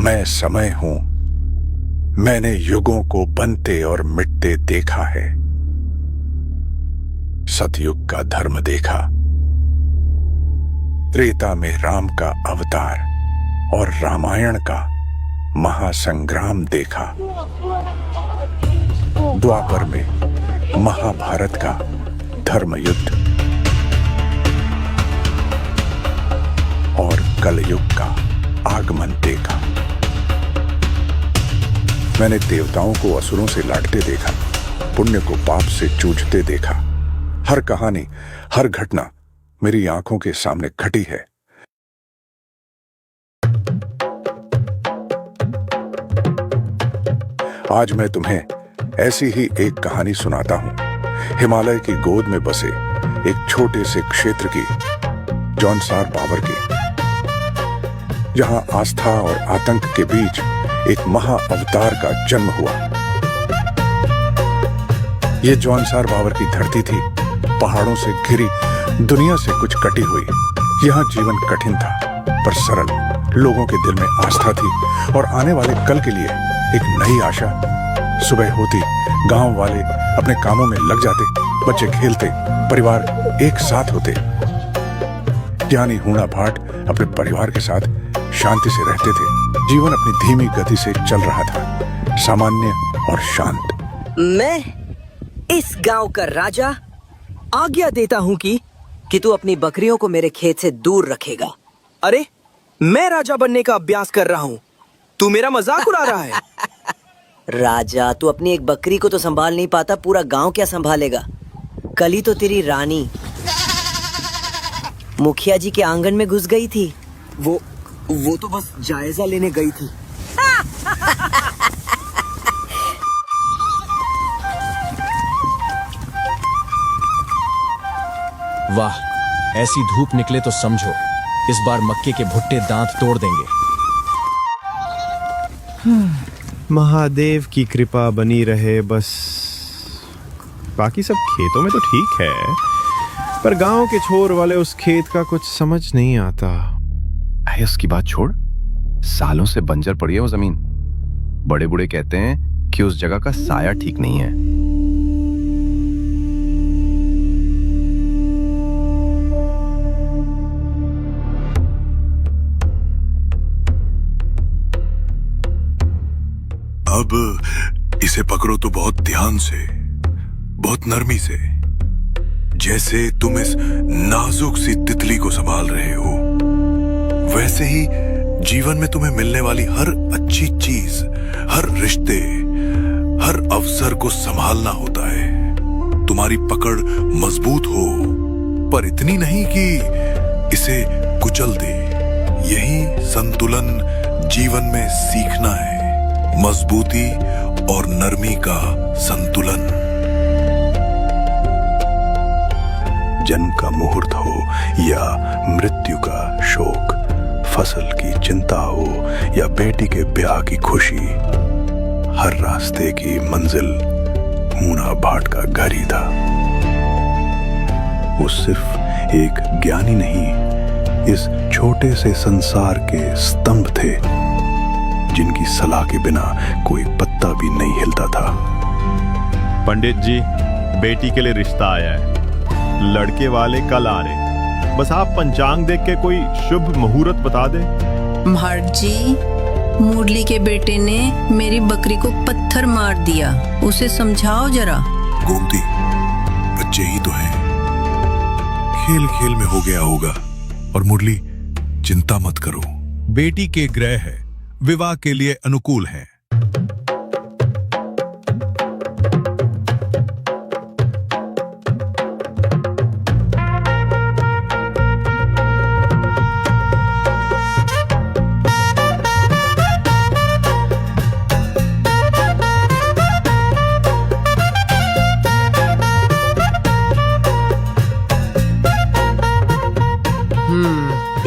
मैं समय हूं। मैंने युगों को बनते और मिटते देखा है। सतयुग का धर्म देखा, त्रेता में राम का अवतार और रामायण का महासंग्राम देखा। द्वापर में महाभारत का धर्म युद्ध और कलयुग का आगमन देखा। मैंने देवताओं को असुरों से लड़ते देखा, पुण्य को पाप से जूझते देखा। हर कहानी, हर घटना मेरी आंखों के सामने घटी है। आज मैं तुम्हें ऐसी ही एक कहानी सुनाता हूं। हिमालय की गोद में बसे एक छोटे से क्षेत्र की, जौनसार बावर की, जहां आस्था और आतंक के बीच एक महा अवतार का जन्म हुआ। यह जौनसार बावर की धरती थी, पहाड़ों से घिरी, दुनिया से कुछ कटी हुई। यहां जीवन कठिन था पर सरल। लोगों के दिल में आस्था थी और आने वाले कल के लिए एक नई आशा। सुबह होती गांव वाले अपने कामों में लग जाते, बच्चे खेलते, परिवार एक साथ होते। ज्ञानी हूणा भाट अपने परिवार के साथ शांति से रहते थे। जीवन अपनी धीमी गति से चल रहा था, सामान्य और शांत। मैं इस गांव का राजा आज्ञा देता हूं कि तू अपनी बकरियों को मेरे खेत से दूर रखेगा। अरे, मैं राजा बनने का अभ्यास कर रहा हूँ, तू मेरा मजाक उड़ा रहा है। राजा, तू अपनी एक बकरी को तो संभाल नहीं पाता, पूरा गांव क्या संभालेगा? कल ही तो तेरी रानी मुखिया जी के आंगन में घुस गई थी। वो तो बस जायजा लेने गई थी। वाह, ऐसी धूप निकले तो समझो इस बार मक्के के भुट्टे दांत तोड़ देंगे। महादेव की कृपा बनी रहे बस। बाकी सब खेतों में तो ठीक है, पर गांव के छोर वाले उस खेत का कुछ समझ नहीं आता। अरे उसकी बात छोड़, सालों से बंजर पड़ी है वो जमीन। बड़े बूढ़े कहते हैं कि उस जगह का साया ठीक नहीं है। अब इसे पकड़ो तो बहुत ध्यान से, बहुत नरमी से, जैसे तुम इस नाजुक सी तितली को संभाल रहे हो। वैसे ही जीवन में तुम्हें मिलने वाली हर अच्छी चीज, हर रिश्ते, हर अवसर को संभालना होता है। तुम्हारी पकड़ मजबूत हो, पर इतनी नहीं कि इसे कुचल दे। यही संतुलन जीवन में सीखना है, मजबूती और नरमी का संतुलन। जन्म का मुहूर्त हो या मृत्यु का शोक, फसल की चिंता हो या बेटी के ब्याह की खुशी, हर रास्ते की मंजिल हूणा भाट का घर ही था। वो सिर्फ एक ज्ञानी नहीं, इस छोटे से संसार के स्तंभ थे, जिनकी सलाह के बिना कोई पत्ता भी नहीं हिलता था। पंडित जी, बेटी के लिए रिश्ता आया है। लड़के वाले कल आ रहे, बस आप पंचांग देख के कोई शुभ मुहूर्त बता दें। भाट जी, मुरली के बेटे ने मेरी बकरी को पत्थर मार दिया, उसे समझाओ जरा। गोमती, बच्चे ही तो हैं, खेल खेल में हो गया होगा। और मुरली, चिंता मत करो, बेटी के ग्रह है, विवाह के लिए अनुकूल है।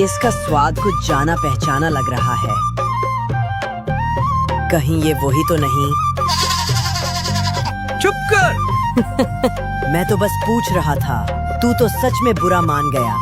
इसका स्वाद कुछ जाना पहचाना लग रहा है। कहीं ये वही तो नहीं? चुप कर। मैं तो बस पूछ रहा था, तू तो सच में बुरा मान गया।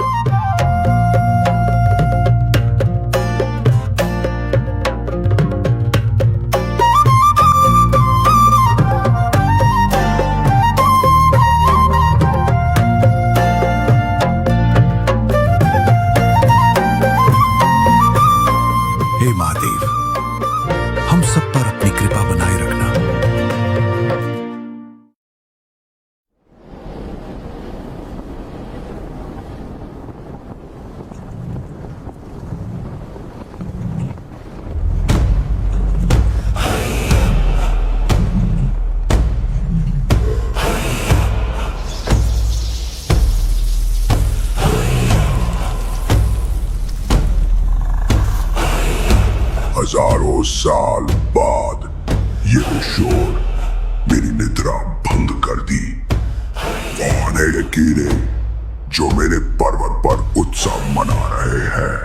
हजारों साल बाद ये शोर मेरी निद्रा भंग कर दी। कौन है ये कीड़े जो मेरे पर्वत पर उत्सव मना रहे हैं?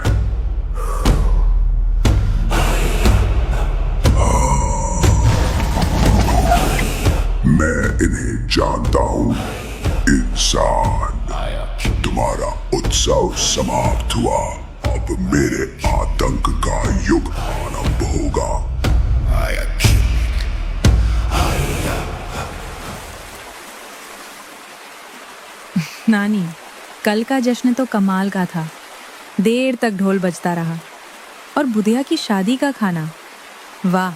मैं इन्हें जानता हूं। इंसान, तुम्हारा उत्सव समाप्त हुआ। अब मेरे आतंक का युग आरंभ होगा। नानी, कल का जश्न तो कमाल का था। देर तक ढोल बजता रहा और बुधिया की शादी का खाना, वाह,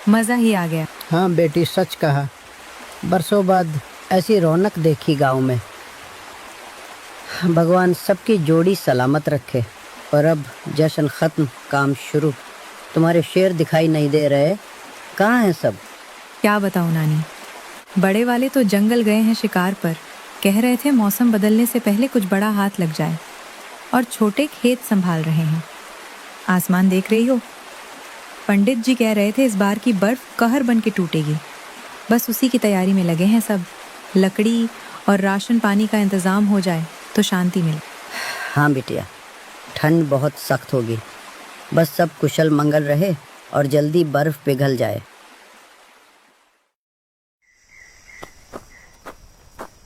मजा ही आ गया। हाँ बेटी, सच कहा। बरसों बाद ऐसी रौनक देखी गांव में। भगवान सबकी जोड़ी सलामत रखे। और अब जश्न खत्म, काम शुरू। तुम्हारे शेर दिखाई नहीं दे रहे, कहाँ हैं सब? क्या बताऊं नानी, बड़े वाले तो जंगल गए हैं शिकार पर। कह रहे थे मौसम बदलने से पहले कुछ बड़ा हाथ लग जाए। और छोटे खेत संभाल रहे हैं। आसमान देख रही हो, पंडित जी कह रहे थे इस बार की बर्फ कहर बन के टूटेगी। बस उसी की तैयारी में लगे हैं सब। लकड़ी और राशन पानी का इंतजाम हो जाए तो शांति मिले। हाँ बिटिया, ठंड बहुत सख्त होगी। बस सब कुशल मंगल रहे और जल्दी बर्फ पिघल जाए।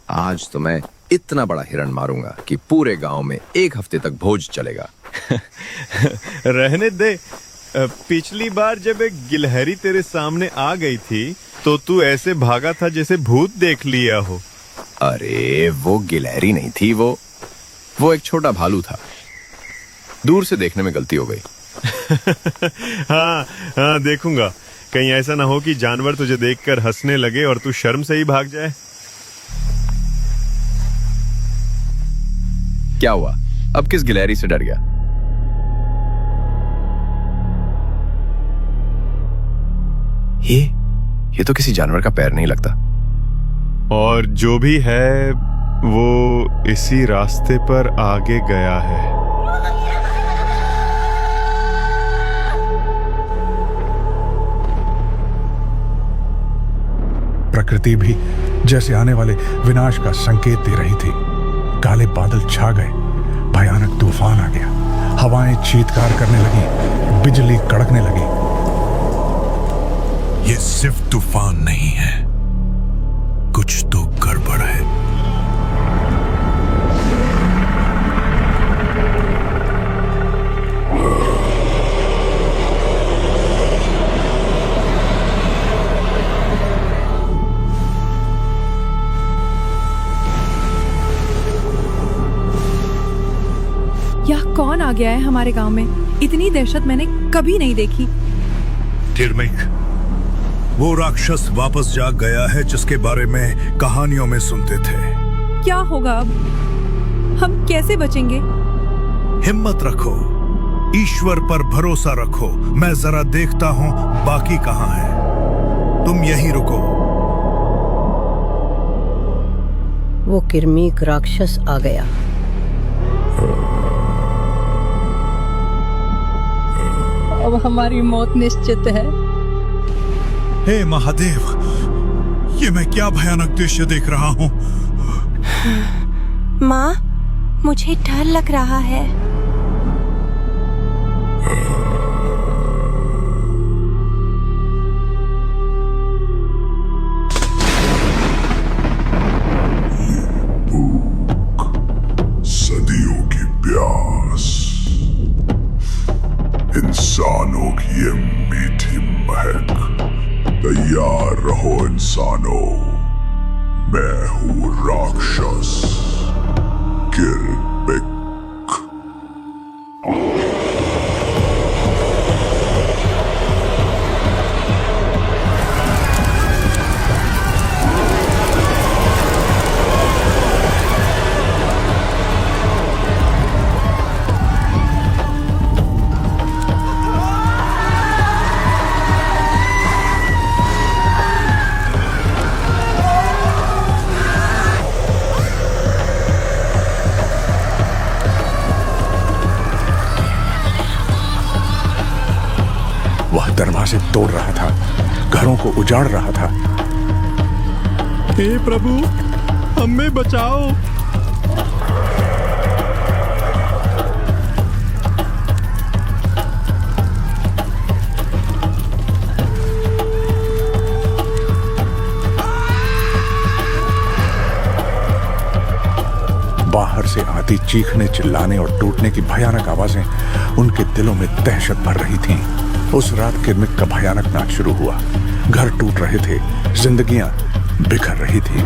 आज तो मैं इतना बड़ा हिरण मारूंगा कि पूरे गांव में 1 हफ्ते तक भोज चलेगा। रहने दे। पिछली बार जब एक गिलहरी तेरे सामने आ गई थी तो तू ऐसे भागा था जैसे भूत देख लिया हो। अरे वो गिलहरी नहीं थी, वो एक छोटा भालू था। दूर से देखने में गलती हो गई। हाँ हाँ, देखूंगा। कहीं ऐसा ना हो कि जानवर तुझे देखकर हंसने लगे और तू शर्म से ही भाग जाए। क्या हुआ? अब किस गिलहरी से डर गया? ये तो किसी जानवर का पैर नहीं लगता। और जो भी है वो इसी रास्ते पर आगे गया है। प्रकृति भी जैसे आने वाले विनाश का संकेत दे रही थी। काले बादल छा गए, भयानक तूफान आ गया, हवाएं चीत्कार करने लगी, बिजली कड़कने लगी। ये सिर्फ तूफान नहीं है, कुछ तो गड़बड़ है। यह कौन आ गया है हमारे गांव में? इतनी दहशत मैंने कभी नहीं देखी। तिर्मिक, वो राक्षस वापस जाग गया है जिसके बारे में कहानियों में सुनते थे। क्या होगा अब? हम कैसे बचेंगे? हिम्मत रखो, ईश्वर पर भरोसा रखो। मैं जरा देखता हूं बाकी कहां है। तुम यहीं रुको। वो किरमीक राक्षस आ गया। अब हमारी मौत निश्चित है। हे महादेव, ये मैं क्या भयानक दृश्य देख रहा हूँ। माँ, मुझे डर लग रहा है। सदियों की प्यास, इंसानों की ये मीठी महक। तैयार रहो इंसानों, मैं हूँ राक्षस किरमिक। दरवाजे तोड़ रहा था, घरों को उजाड़ रहा था। हे प्रभु, हमें बचाओ। बाहर से आती चीखने, चिल्लाने और टूटने की भयानक आवाजें उनके दिलों में दहशत भर रही थीं। उस रात किरमिक का भयानक नाच शुरू हुआ। घर टूट रहे थे, जिंदगियां बिखर रही थी।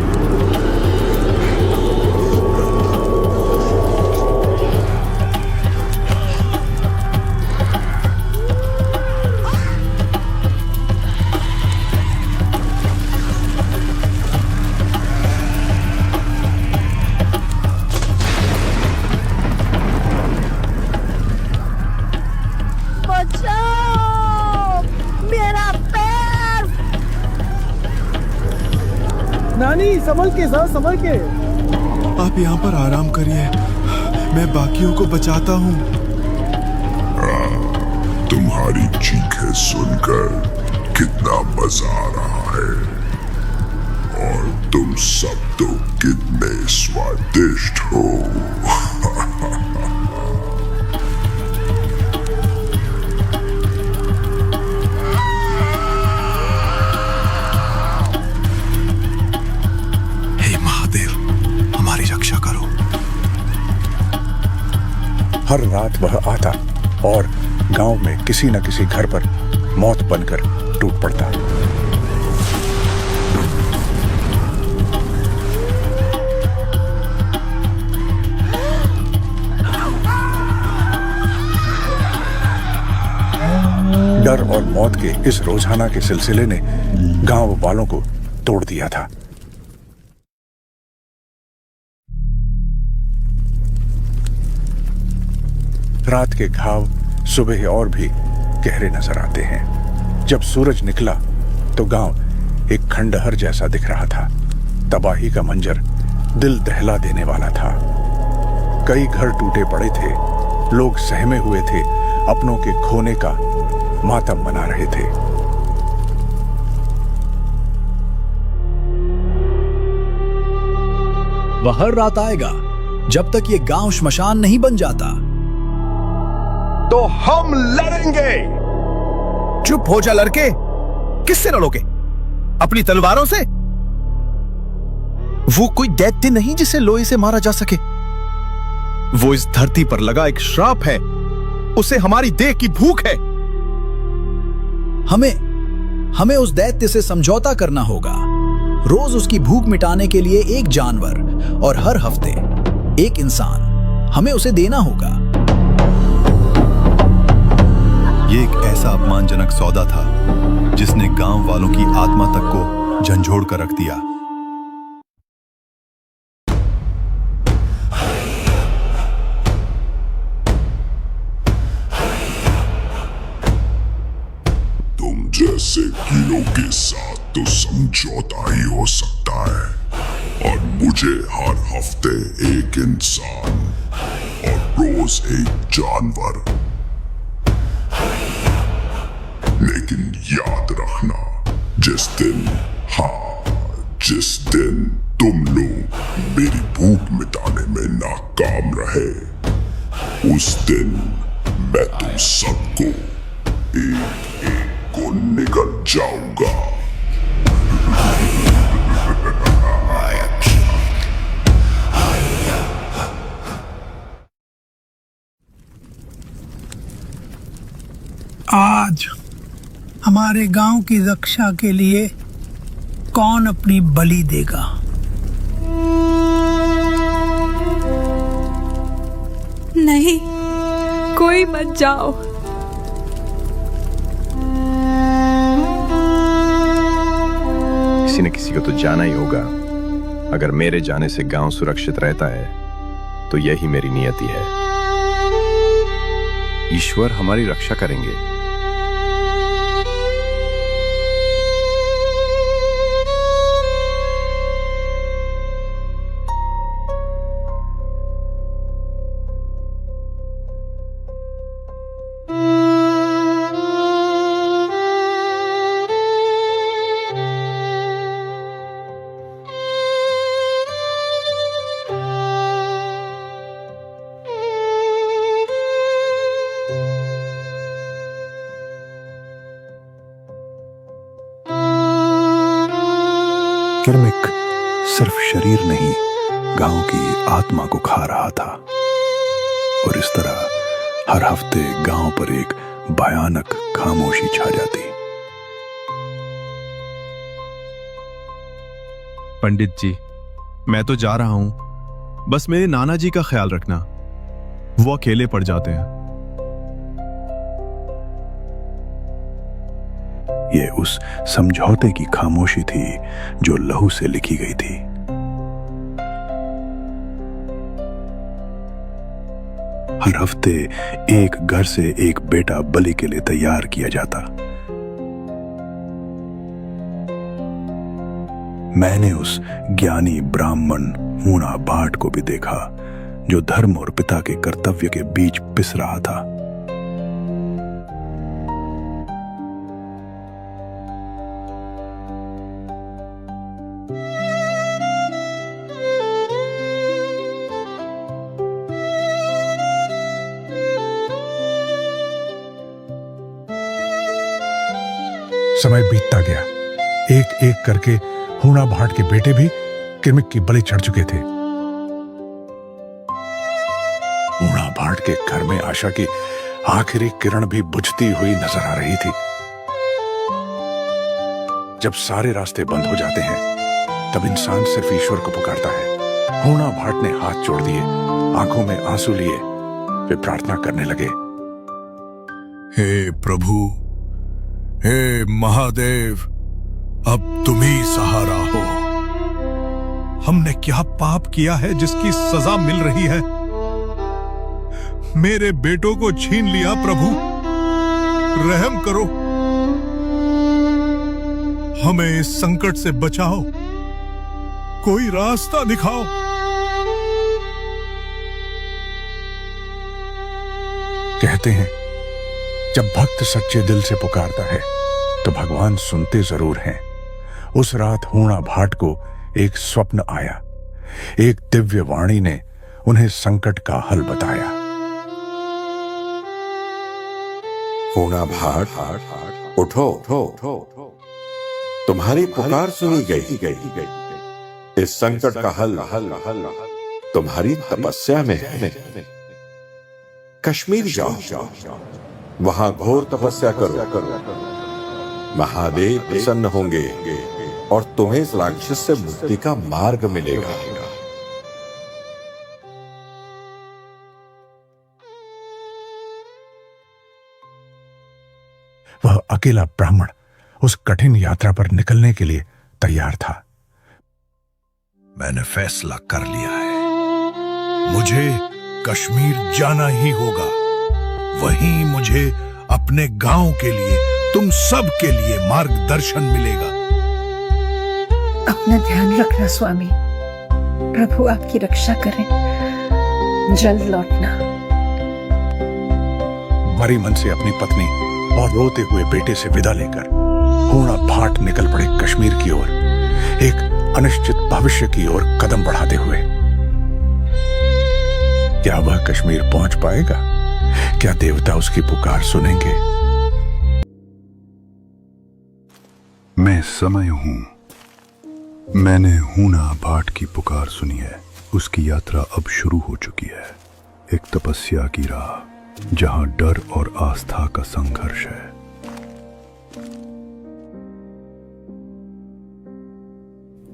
नानी, संभल के, संभल के। आप यहाँ पर आराम करिए, मैं बाकियों को बचाता हूँ। तुम्हारी चीखें सुनकर कितना मजा आ रहा है, और तुम सब तो कितने स्वादिष्ट हो। हर रात वह आता और गांव में किसी न किसी घर पर मौत बनकर टूट पड़ता। डर और मौत के इस रोजाना के सिलसिले ने गांव वालों को तोड़ दिया था। रात के घाव सुबह और भी गहरे नजर आते हैं। जब सूरज निकला तो गांव एक खंडहर जैसा दिख रहा था। तबाही का मंजर दिल दहला देने वाला था। कई घर टूटे पड़े थे, लोग सहमे हुए थे, अपनों के खोने का मातम मना रहे थे। वह हर रात आएगा जब तक ये गांव श्मशान नहीं बन जाता। तो हम लड़ेंगे। चुप हो जा लड़के। किससे लड़ोगे? अपनी तलवारों से? वो कोई दैत्य नहीं जिसे लोहे से मारा जा सके। वो इस धरती पर लगा एक श्राप है। उसे हमारी देह की भूख है। हमें उस दैत्य से समझौता करना होगा। रोज उसकी भूख मिटाने के लिए एक जानवर और हर हफ्ते एक इंसान हमें उसे देना होगा। ये एक ऐसा अपमानजनक सौदा था जिसने गांव वालों की आत्मा तक को झंझोड़ कर रख दिया। तुम जैसे कीड़ों के साथ तो समझौता ही हो सकता है, और मुझे हर हफ्ते एक इंसान और रोज एक जानवर। लेकिन याद रखना, जिस दिन तुम लोग मेरी भूख मिटाने में नाकाम रहे, उस दिन मैं तुम सबको एक एक को निगल जाऊंगा। आज हमारे गांव की रक्षा के लिए कौन अपनी बलि देगा? नहीं, कोई मत जाओ। किसी न किसी को तो जाना ही होगा। अगर मेरे जाने से गांव सुरक्षित रहता है तो यही मेरी नियति है। ईश्वर हमारी रक्षा करेंगे। किरमिक सिर्फ शरीर नहीं, गांव की आत्मा को खा रहा था। और इस तरह हर हफ्ते गांव पर एक भयानक खामोशी छा जाती। पंडित जी, मैं तो जा रहा हूं, बस मेरे नाना जी का ख्याल रखना, वो अकेले पड़ जाते हैं। ये उस समझौते की खामोशी थी जो लहू से लिखी गई थी। हर हफ्ते एक घर से एक बेटा बलि के लिए तैयार किया जाता। मैंने उस ज्ञानी ब्राह्मण हूणा भाट को भी देखा, जो धर्म और पिता के कर्तव्य के बीच पिस रहा था। समय बीतता गया। एक एक करके हूणा भाट के बेटे भी किरमिक की बलि चढ़ चुके थे। हूणा भाट के घर में आशा की आखिरी किरण भी बुझती हुई नजर आ रही थी। जब सारे रास्ते बंद हो जाते हैं, तब इंसान सिर्फ ईश्वर को पुकारता है। हूणा भाट ने हाथ जोड़ दिए, आंखों में आंसू लिए, वे प्रार्थना करने लगे। हे प्रभु, हे महादेव, अब तुम ही सहारा हो। हमने क्या पाप किया है जिसकी सजा मिल रही है? मेरे बेटों को छीन लिया प्रभु, रहम करो, हमें इस संकट से बचाओ, कोई रास्ता दिखाओ। कहते हैं जब भक्त सच्चे दिल से पुकारता है तो भगवान सुनते जरूर हैं। उस रात हूणा भाट को एक स्वप्न आया। एक दिव्य वाणी ने उन्हें संकट का हल बताया। हूणा भाट, उठो, तुम्हारी पुकार सुनी गई। इस संकट का हल तुम्हारी तपस्या में है। कश्मीर जाओ, वहां घोर तपस्या करो। महादेव प्रसन्न होंगे और तुम्हें इस राक्षस से मुक्ति का मार्ग मिलेगा। वह अकेला ब्राह्मण उस कठिन यात्रा पर निकलने के लिए तैयार था। मैंने फैसला कर लिया है, मुझे कश्मीर जाना ही होगा। वहीं मुझे अपने गांव के लिए, तुम सब के लिए मार्गदर्शन मिलेगा। अपना ध्यान रखना स्वामी, प्रभु आपकी रक्षा करें, जल्द लौटना। मरी मन से अपनी पत्नी और रोते हुए बेटे से विदा लेकर हूणा भाट निकल पड़े कश्मीर की ओर, एक अनिश्चित भविष्य की ओर कदम बढ़ाते हुए। क्या वह कश्मीर पहुंच पाएगा? क्या देवता उसकी पुकार सुनेंगे? मैं समय हूं। मैंने हूणा भाट की पुकार सुनी है। उसकी यात्रा अब शुरू हो चुकी है, एक तपस्या की राह जहां डर और आस्था का संघर्ष है।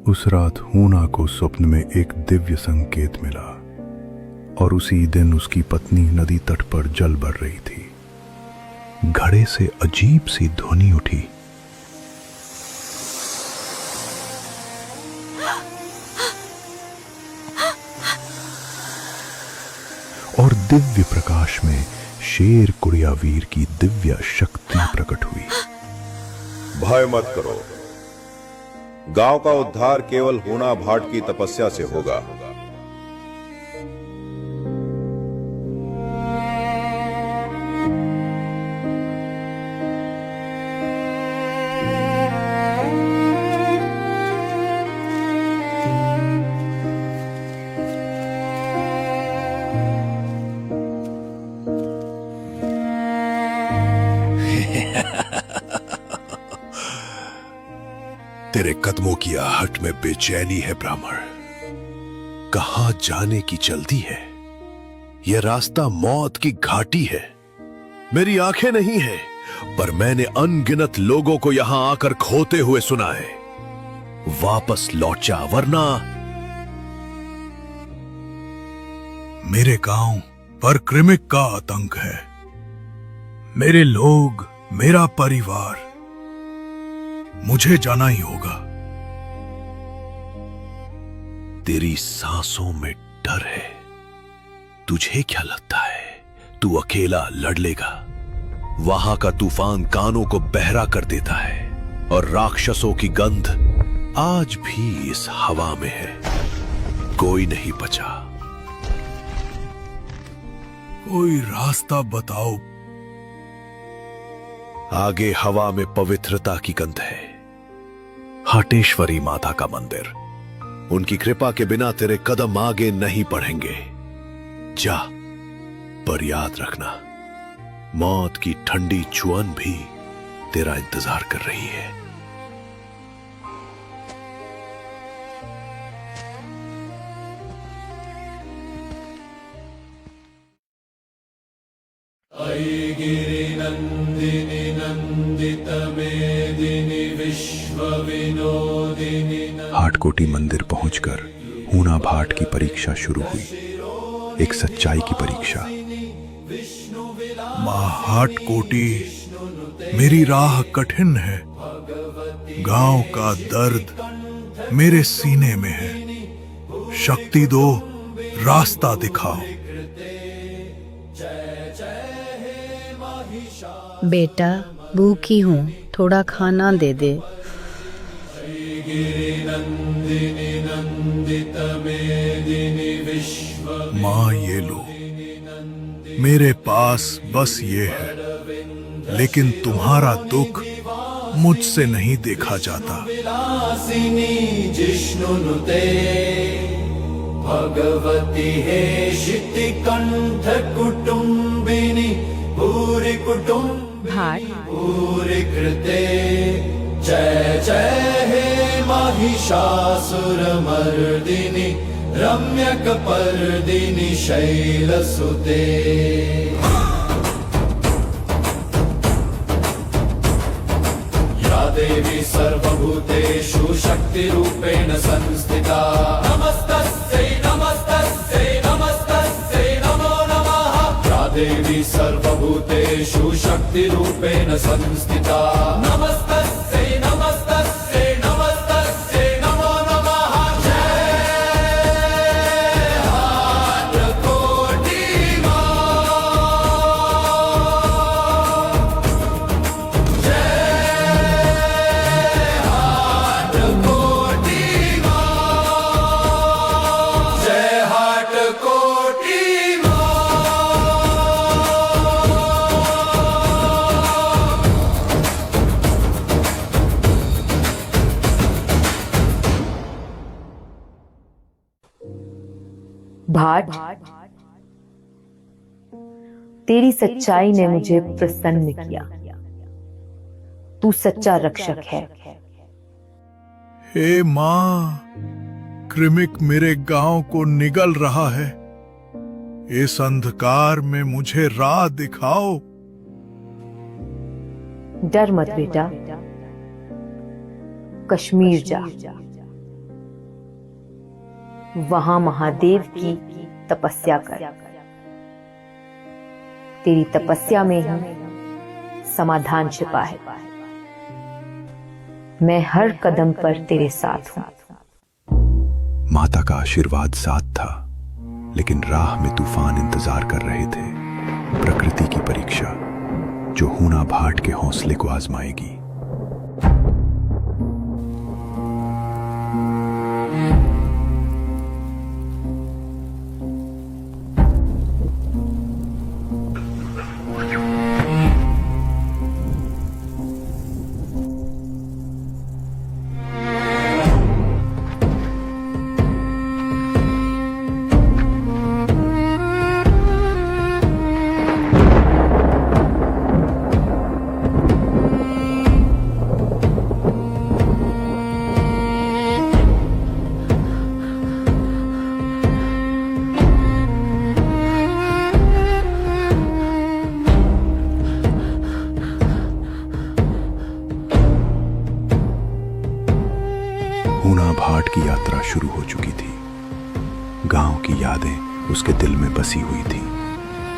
उस रात हूणा को स्वप्न में एक दिव्य संकेत मिला और उसी दिन उसकी पत्नी नदी तट पर जल बढ़ रही थी। घड़े से अजीब सी ध्वनि उठी। और दिव्य प्रकाश में शेर कुड़ियावीर की दिव्य शक्ति प्रकट हुई। भय मत करो, गांव का उद्धार केवल हूणा भाट की तपस्या से होगा। तेरे कदमों की आहट में बेचैनी है ब्राह्मण। कहां जाने की जल्दी है? यह रास्ता मौत की घाटी है। मेरी आंखें नहीं है, पर मैंने अनगिनत लोगों को यहां आकर खोते हुए सुना है। वापस लौट जा, वरना मेरे गांव पर क्रिमिक का आतंक है। मेरे लोग, मेरा परिवार, मुझे जाना ही होगा। तेरी सांसों में डर है। तुझे क्या लगता है तू अकेला लड़ लेगा? वहां का तूफान कानों को बहरा कर देता है और राक्षसों की गंध आज भी इस हवा में है। कोई नहीं बचा। कोई रास्ता बताओ। आगे हवा में पवित्रता की गंध है। हटेश्वरी माता का मंदिर। उनकी कृपा के बिना तेरे कदम आगे नहीं बढ़ेंगे। जा, पर याद रखना, मौत की ठंडी चुअन भी तेरा इंतजार कर रही है। गिरिनंदिनी नंदित मेदिनी विश्व विनोदिनी। हाटकोटी मंदिर पहुंचकर हूना भाट की परीक्षा शुरू हुई। एक सच्चाई की परीक्षा। मां हाटकोटी, मेरी राह कठिन है। गांव का दर्द मेरे सीने में है। शक्ति दो, रास्ता दिखाओ। बेटा, भूखी हूँ, थोड़ा खाना दे दे। माँ, ये लो। मेरे पास बस ये है, लेकिन तुम्हारा दुख मुझसे नहीं देखा जाता। जिष्णुनुते भगवती हे शितिकंठ कुटुंबिनी भूरि कुटुंब भूरि कृते। जय जय हे महिषासुर मर्दिनी रम्यकपर्दिनी शैलसुते। या देवी सर्वभूतेषु शक्तिरूपेण संस्थिता। नमस्तस्यै नमस्तस्यै नमस्तस्यै नमो नमः। या देवी सर्वभूतेषु शक्तिरूपेण संस्थिता। नमस्तस्यै नमस्तस्यै नमस्तस्यै नमो नमः। भाट, तेरी सच्चाई ने मुझे प्रसन्न किया। तू सच्चा रक्षक है। हे माँ, क्रिमिक मेरे गांव को निगल रहा है। इस अंधकार में मुझे राह दिखाओ। डर मत बेटा, कश्मीर जा। वहां महादेव की तपस्या कर। तेरी तपस्या में ही समाधान छिपा है। मैं हर कदम पर तेरे साथ हूं। माता का आशीर्वाद साथ था, लेकिन राह में तूफान इंतजार कर रहे थे। प्रकृति की परीक्षा जो हूना भाट के हौसले को आजमाएगी। शुरू हो चुकी थी। गांव की यादें उसके दिल में बसी हुई थी,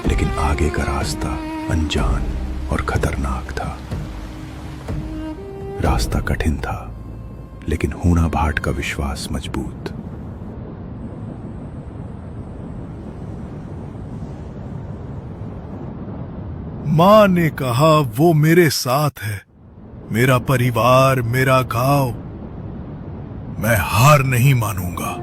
लेकिन आगे का रास्ता अनजान और खतरनाक था। रास्ता कठिन था, लेकिन हूणा भाट का विश्वास मजबूत। मां ने कहा वो मेरे साथ है, मेरा परिवार, मेरा गांव। मैं हार नहीं मानूंगा।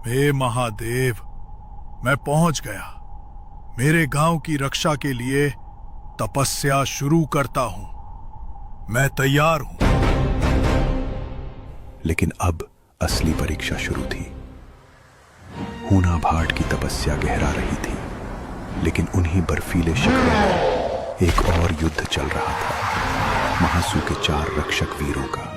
हे महादेव, मैं पहुंच गया। मेरे गांव की रक्षा के लिए तपस्या शुरू करता हूं। मैं तैयार हूं। लेकिन अब असली परीक्षा शुरू थी। हूणा भाट की तपस्या गहरा रही थी, लेकिन उन्हीं बर्फीले शिखरों पर एक और युद्ध चल रहा था, महासू के 4 रक्षक वीरों का।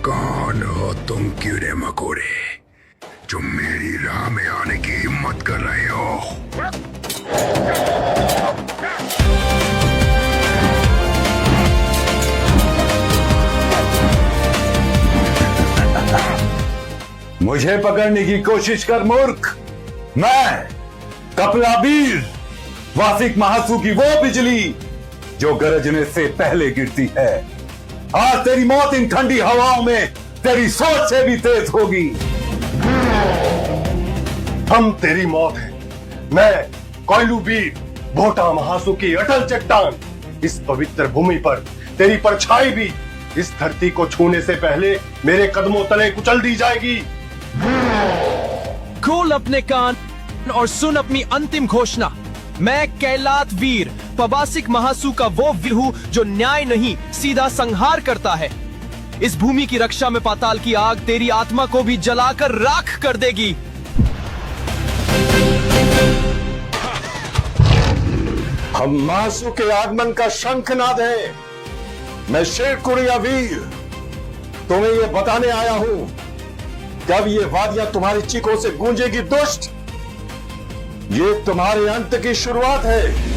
कौन हो तुम कीड़े मकोड़े जो मेरी राह में आने की हिम्मत कर रहे हो? मुझे पकड़ने की कोशिश कर मूर्ख। मैं कपिलावीर, वासिक महासू की वो बिजली जो गरजने से पहले गिरती है। आज तेरी मौत इन ठंडी हवाओं में तेरी सोच से भी तेज होगी। हम तेरी मौत है। मैं कोयलूवीर, भोटा महासू की अटल चट्टान, इस पवित्र भूमि पर तेरी परछाई भी इस धरती को छूने से पहले मेरे कदमों तले कुचल दी जाएगी। खोल अपने कान और सुन अपनी अंतिम घोषणा। मैं कैलात वीर, पबासिक महासू का वो वीर हूँ जो न्याय नहीं, सीधा संहार करता है। इस भूमि की रक्षा में पाताल की आग तेरी आत्मा को भी जलाकर राख कर देगी। हम महासू के आगमन का शंखनाद है। मैं शेरकुड़िया वीर तुम्हें यह बताने आया हूं, जब ये वादियां तुम्हारी चीखों से गूंजेगी दुष्ट, ये तुम्हारे अंत की शुरुआत है।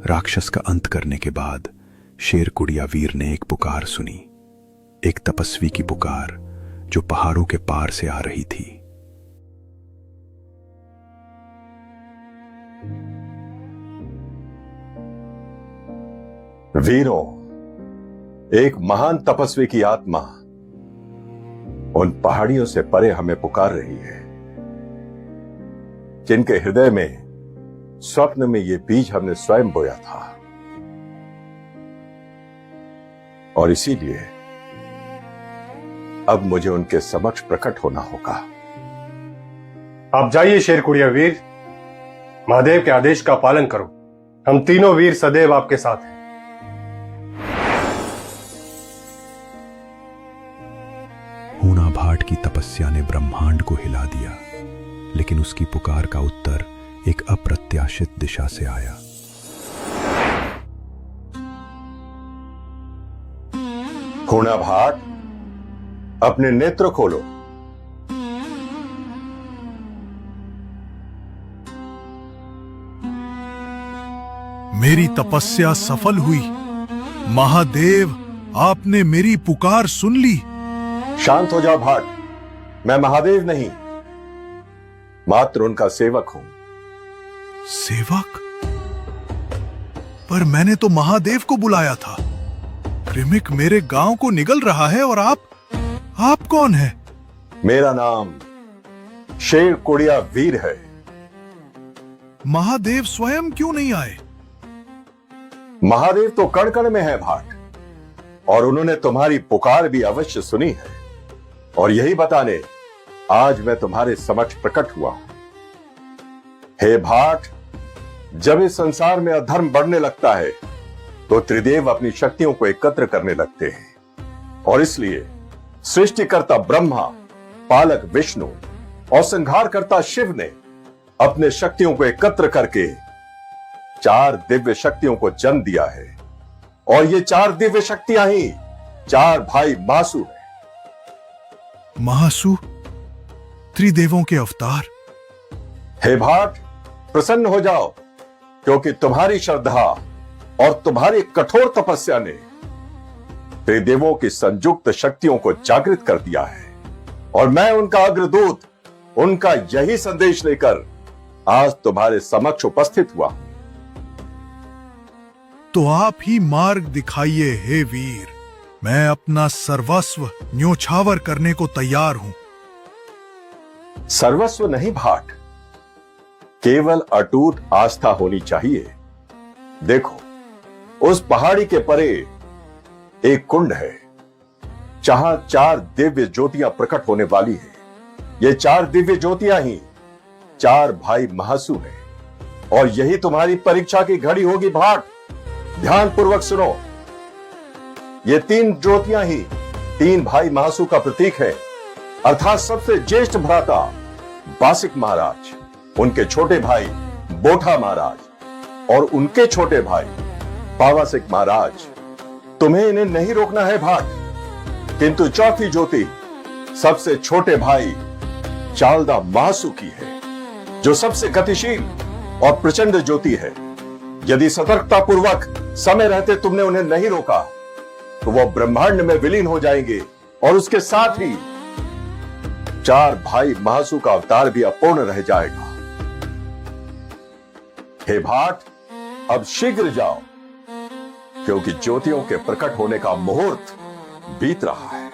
राक्षस का अंत करने के बाद शेरकुड़िया वीर ने एक पुकार सुनी, एक तपस्वी की पुकार जो पहाड़ों के पार से आ रही थी। वीरों, एक महान तपस्वी की आत्मा उन पहाड़ियों से परे हमें पुकार रही है, जिनके हृदय में स्वप्न में ये बीज हमने स्वयं बोया था। और इसीलिए अब मुझे उनके समक्ष प्रकट होना होगा। आप जाइए शेरकुड़िया वीर, महादेव के आदेश का पालन करो। हम तीनों वीर सदैव आपके साथ हैं। ब्रह्मांड को हिला दिया, लेकिन उसकी पुकार का उत्तर एक अप्रत्याशित दिशा से आया। हूणा भाट, अपने नेत्र खोलो। मेरी तपस्या सफल हुई। महादेव, आपने मेरी पुकार सुन ली। शांत हो जाओ भाट, मैं महादेव नहीं, मात्र उनका सेवक हूं। सेवक? पर मैंने तो महादेव को बुलाया था। क्रिमिक मेरे गांव को निगल रहा है और आप कौन है? मेरा नाम शेर कुड़िया वीर है। महादेव स्वयं क्यों नहीं आए? महादेव तो कण कण में है भाट, और उन्होंने तुम्हारी पुकार भी अवश्य सुनी है, और यही बताने आज मैं तुम्हारे समक्ष प्रकट हुआ हूं। हे भाट, जब इस संसार में अधर्म बढ़ने लगता है तो त्रिदेव अपनी शक्तियों को एकत्र करने लगते हैं, और इसलिए सृष्टिकर्ता ब्रह्मा, पालक विष्णु और संहारकर्ता शिव ने अपने शक्तियों को एकत्र करके 4 दिव्य शक्तियों को जन्म दिया है, और ये 4 दिव्य शक्तियां ही 4 भाई महासु हैं। महासु? त्रिदेवों के अवतार? हे भाट, प्रसन्न हो जाओ, क्योंकि तुम्हारी श्रद्धा और तुम्हारी कठोर तपस्या ने त्रिदेवों की संयुक्त शक्तियों को जागृत कर दिया है, और मैं उनका अग्रदूत, उनका यही संदेश लेकर आज तुम्हारे समक्ष उपस्थित हुआ। तो आप ही मार्ग दिखाइए हे वीर। मैं अपना सर्वस्व न्योछावर करने को तैयार हूं। सर्वस्व नहीं भाट, केवल अटूट आस्था होनी चाहिए। देखो, उस पहाड़ी के परे एक कुंड है, जहां 4 दिव्य ज्योतियां प्रकट होने वाली है। ये 4 दिव्य ज्योतियां ही 4 भाई महासु हैं, और यही तुम्हारी परीक्षा की घड़ी होगी भाट। ध्यान पूर्वक सुनो, ये 3 ज्योतियां ही 3 भाई महासु का प्रतीक है, अर्थात सबसे ज्येष्ठ भ्राता बासिक महाराज, उनके छोटे भाई बोठा महाराज और उनके छोटे भाई पावासिक महाराज। तुम्हें इन्हें नहीं रोकना है भाट, किंतु चौथी ज्योति सबसे छोटे भाई चालदा महासु की है, जो सबसे गतिशील और प्रचंड ज्योति है। यदि सतर्कता पूर्वक समय रहते तुमने उन्हें नहीं रोका तो वो ब्रह्मांड में विलीन हो जाएंगे, और उसके साथ ही 4 भाई महासु का अवतार भी अपूर्ण रह जाएगा। हे भाट, अब शीघ्र जाओ, क्योंकि ज्योतियों के प्रकट होने का मुहूर्त बीत रहा है।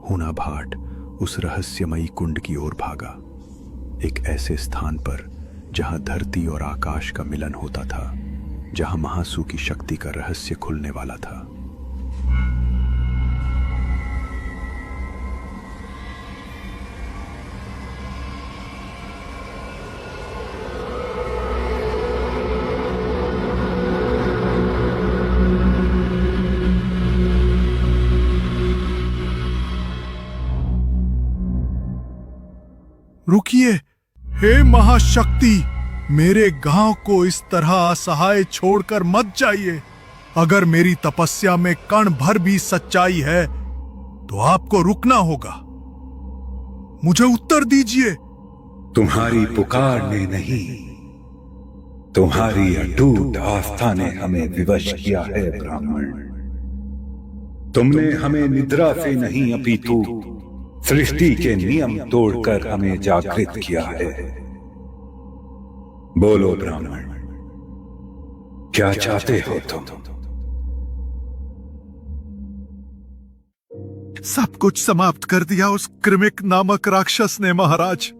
हूणा भाट उस रहस्यमयी कुंड की ओर भागा, एक ऐसे स्थान पर जहां धरती और आकाश का मिलन होता था, जहां महासु की शक्ति का रहस्य खुलने वाला था। रुकिए, हे महाशक्ति, मेरे गांव को इस तरह असहाय छोड़कर मत जाइए। अगर मेरी तपस्या में कण भर भी सच्चाई है तो आपको रुकना होगा। मुझे उत्तर दीजिए। तुम्हारी पुकार ने नहीं, तुम्हारी अटूट आस्था ने हमें विवश किया है ब्राह्मण। तुमने हमें निद्रा से नहीं अपितु सृष्टि के नियम तोड़कर हमें जागृत किया है। बोलो ब्राह्मण, क्या चाहते हो तुम? सब कुछ समाप्त कर दिया उस क्रिमिक नामक राक्षस ने महाराज।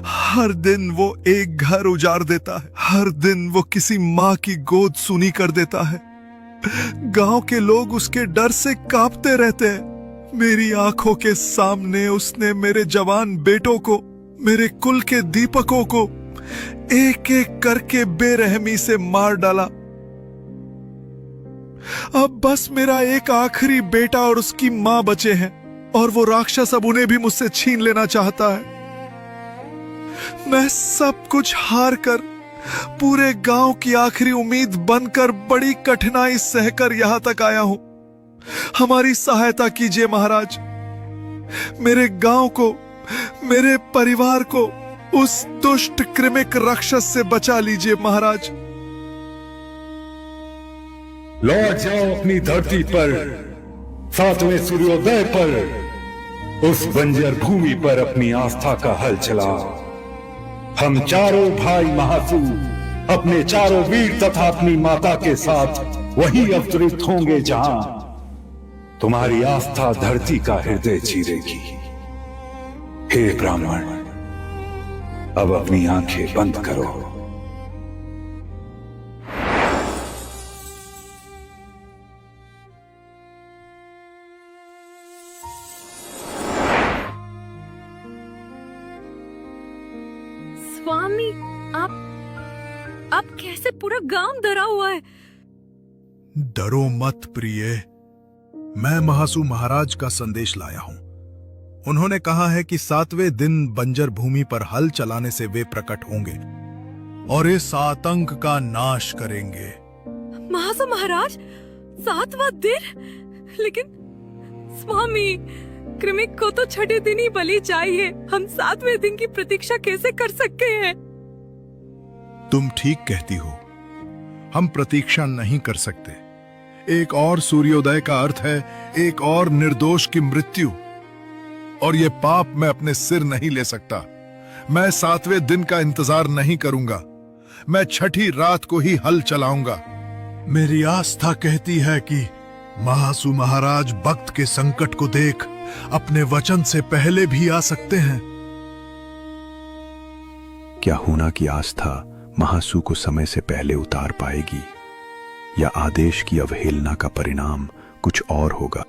हर दिन वो एक घर उजाड़ देता है, हर दिन वो किसी माँ की गोद सूनी कर देता है। गांव के लोग उसके डर से कांपते रहते हैं। मेरी आंखों के सामने उसने मेरे जवान बेटों को, मेरे कुल के दीपकों को, एक एक करके बेरहमी से मार डाला। अब बस मेरा एक आखिरी बेटा और उसकी मां बचे हैं, और वो राक्षस अब उन्हें भी मुझसे छीन लेना चाहता है। मैं सब कुछ हार कर, पूरे गांव की आखिरी उम्मीद बनकर बड़ी कठिनाई सहकर यहां तक आया हूं। हमारी सहायता कीजिए महाराज। मेरे गांव को, मेरे परिवार को उस दुष्ट कृमिक राक्षस से बचा लीजिए महाराज। लौट जाओ अपनी धरती पर, 7वें सूर्योदय पर, उस बंजर भूमि पर अपनी आस्था का हल चलाओ। हम चारों भाई महासू अपने चारों वीर तथा अपनी माता के साथ वहीं अवतरित होंगे जहां तुम्हारी आस्था धरती का हृदय चीरेगी। हे ब्राह्मण, अब अपनी आंखें बंद करो। स्वामी, आप कैसे? पूरा गांव डरा हुआ है। डरो मत प्रिय, मैं महासू महाराज का संदेश लाया हूं। उन्होंने कहा है कि 7वें दिन बंजर भूमि पर हल चलाने से वे प्रकट होंगे और इस आतंक का नाश करेंगे। महासू महाराज, 7वां दिन? लेकिन स्वामी, कृमिक को तो छठे दिन ही बलि चाहिए। हम 7वें दिन की प्रतीक्षा कैसे कर सकते हैं? तुम ठीक कहती हो, हम प्रतीक्षा नहीं कर सकते। एक और सूर्योदय का अर्थ है एक और निर्दोष की मृत्यु, और ये पाप मैं अपने सिर नहीं ले सकता। मैं 7वें दिन का इंतजार नहीं करूंगा। मैं छठी रात को ही हल चलाऊंगा। मेरी आस्था कहती है कि महासू महाराज भक्त के संकट को देख अपने वचन से पहले भी आ सकते हैं। क्या हूना की आस्था महासू को समय से पहले उतार पाएगी, या आदेश की अवहेलना का परिणाम कुछ और होगा?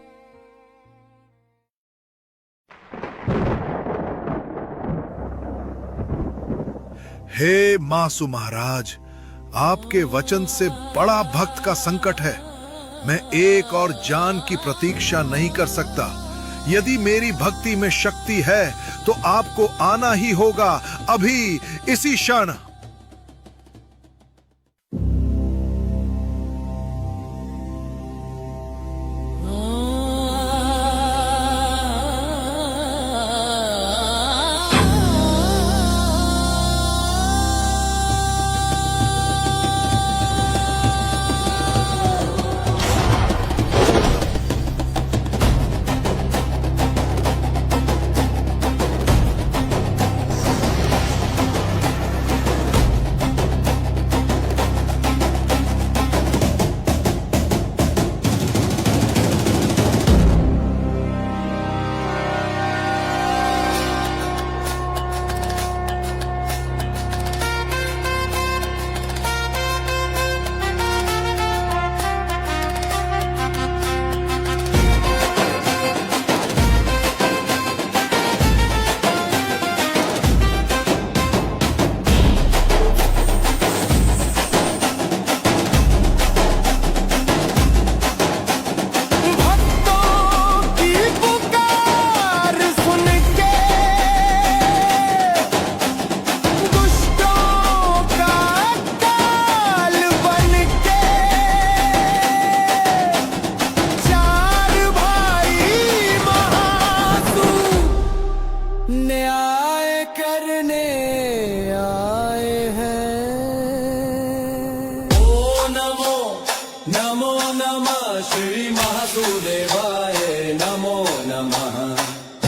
हे महासू महाराज, आपके वचन से बड़ा भक्त का संकट है। मैं एक और जान की प्रतीक्षा नहीं कर सकता। यदि मेरी भक्ति में शक्ति है तो आपको आना ही होगा, अभी इसी क्षण।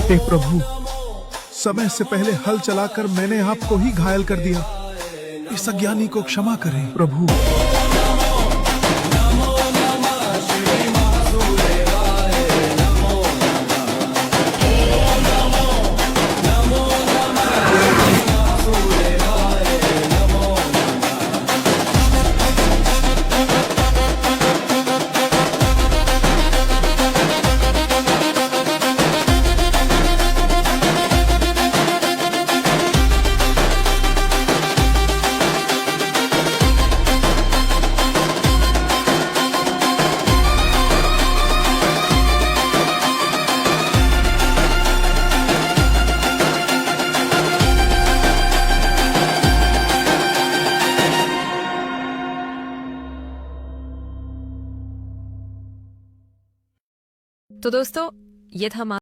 हे प्रभु, समय से पहले हल चलाकर मैंने आपको ही घायल कर दिया। इस अज्ञानी को क्षमा करें प्रभु। तो दोस्तों ये था